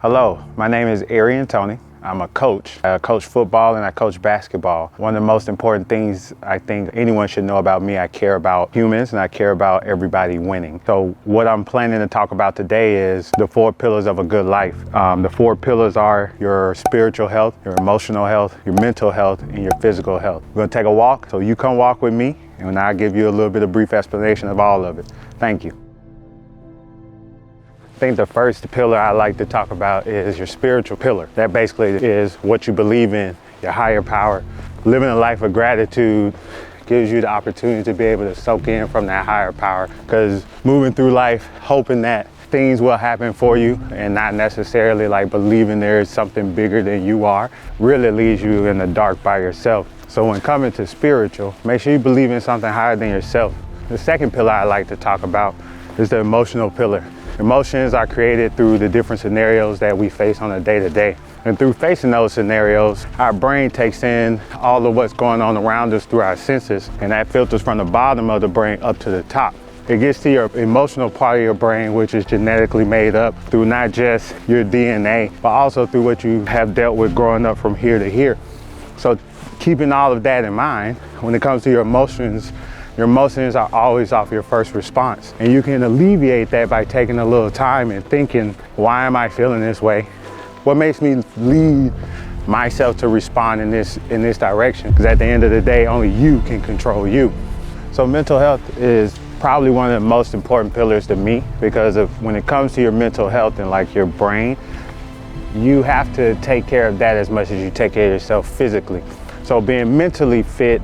Hello, my name is Arian Tony. I'm a coach. I coach football and I coach basketball. One of the most important things I think anyone should know about me, I care about humans and I care about everybody winning. So what I'm planning to talk about today is the 4 pillars of a good life. The 4 pillars are your spiritual health, your emotional health, your mental health, and your physical health. We're gonna take a walk, so you come walk with me and I'll give you a little bit of brief explanation of all of it. Thank you. I think the first pillar I like to talk about is your spiritual pillar. That basically is what you believe in, your higher power. Living a life of gratitude gives you the opportunity to be able to soak in from that higher power, because moving through life hoping that things will happen for you and not necessarily like believing there is something bigger than you are really leaves you in the dark by yourself. So when coming to spiritual, make sure you believe in something higher than yourself. The second pillar I like to talk about is the emotional pillar. Emotions are created through the different scenarios that we face on a day-to-day. And through facing those scenarios, our brain takes in all of what's going on around us through our senses, and that filters from the bottom of the brain up to the top. It gets to your emotional part of your brain, which is genetically made up through not just your DNA, but also through what you have dealt with growing up from here to here. So keeping all of that in mind, when it comes to your emotions are always off your first response. And you can alleviate that by taking a little time and thinking, why am I feeling this way? What makes me lead myself to respond in this direction? Because at the end of the day, only you can control you. So mental health is probably one of the most important pillars to me, because when it comes to your mental health and like your brain, you have to take care of that as much as you take care of yourself physically. So being mentally fit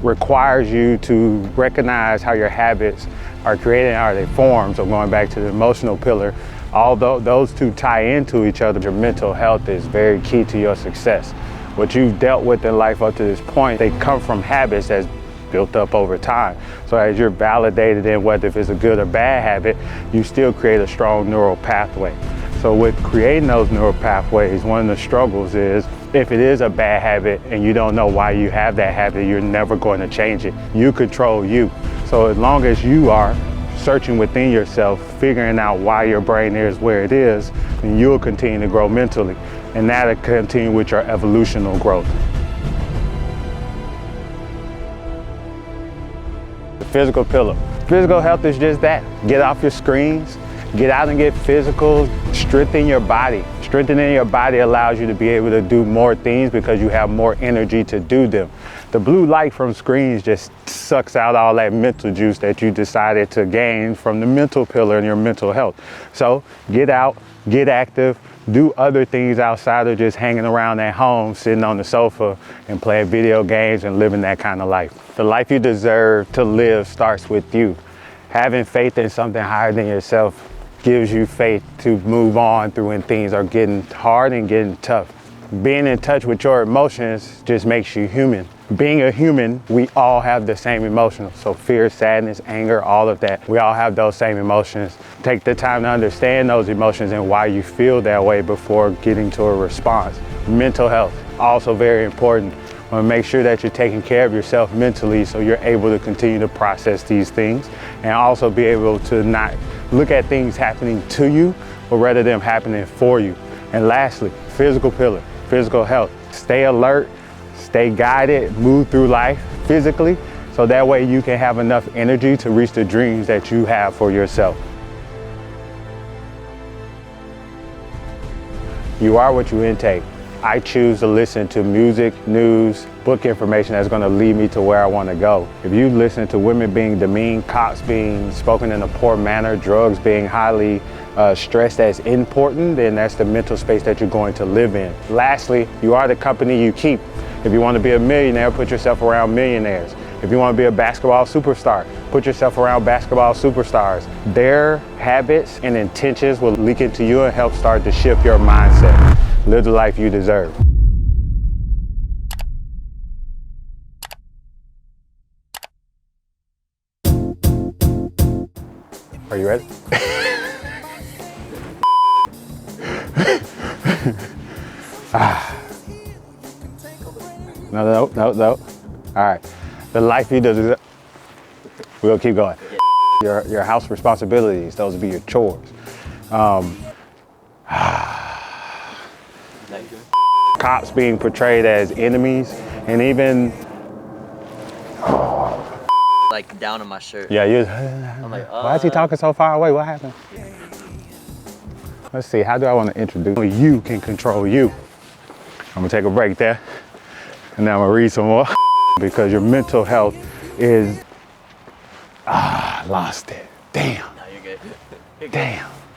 requires you to recognize how your habits are created, how they formed. So going back to the emotional pillar, although those two tie into each other, your mental health is very key to your success. What you've dealt with in life up to this point, they come from habits that's built up over time. So as you're validated in whether if it's a good or bad habit, you still create a strong neural pathway. So with creating those neural pathways, one of the struggles is if it is a bad habit and you don't know why you have that habit, you're never going to change it. You control you. So as long as you are searching within yourself, figuring out why your brain is where it is, then you'll continue to grow mentally. And that'll continue with your evolutional growth. The physical pillar. Physical health is just that. Get off your screens, get out and get physical, strengthen your body. Strengthening your body allows you to be able to do more things because you have more energy to do them. The blue light from screens just sucks out all that mental juice that you decided to gain from the mental pillar in your mental health. So get out, get active, do other things outside of just hanging around at home, sitting on the sofa and playing video games and living that kind of life. The life you deserve to live starts with you. Having faith in something higher than yourself gives you faith to move on through when things are getting hard and getting tough. Being in touch with your emotions just makes you human. Being a human, we all have the same emotions. So fear, sadness, anger, all of that. We all have those same emotions. Take the time to understand those emotions and why you feel that way before getting to a response. Mental health, also very important. Want to make sure that you're taking care of yourself mentally so you're able to continue to process these things and also be able to not look at things happening to you, but rather them happening for you. And lastly, physical pillar, physical health. Stay alert, stay guided, move through life physically, so that way you can have enough energy to reach the dreams that you have for yourself. You are what you intake. I choose to listen to music, news, book information that's going to lead me to where I want to go. If you listen to women being demeaned, cops being spoken in a poor manner, drugs being highly stressed as important, then that's the mental space that you're going to live in. Lastly, you are the company you keep. If you want to be a millionaire, put yourself around millionaires. If you want to be a basketball superstar, put yourself around basketball superstars. Their habits and intentions will leak into you and help start to shift your mindset. Live the life you deserve. Are you ready? No. All right. The life you deserve. We'll keep going. Your house responsibilities, those will be your chores. Cops being portrayed as enemies, and even like down on my shirt. yeah, you. I'm like, Why is he talking so far away? What happened? Let's see. How do I want to introduce? Only you can control you. I'm gonna take a break there, and now I'm gonna read some more because your mental health is. I lost it. Damn. No, you're good. You're good. Damn.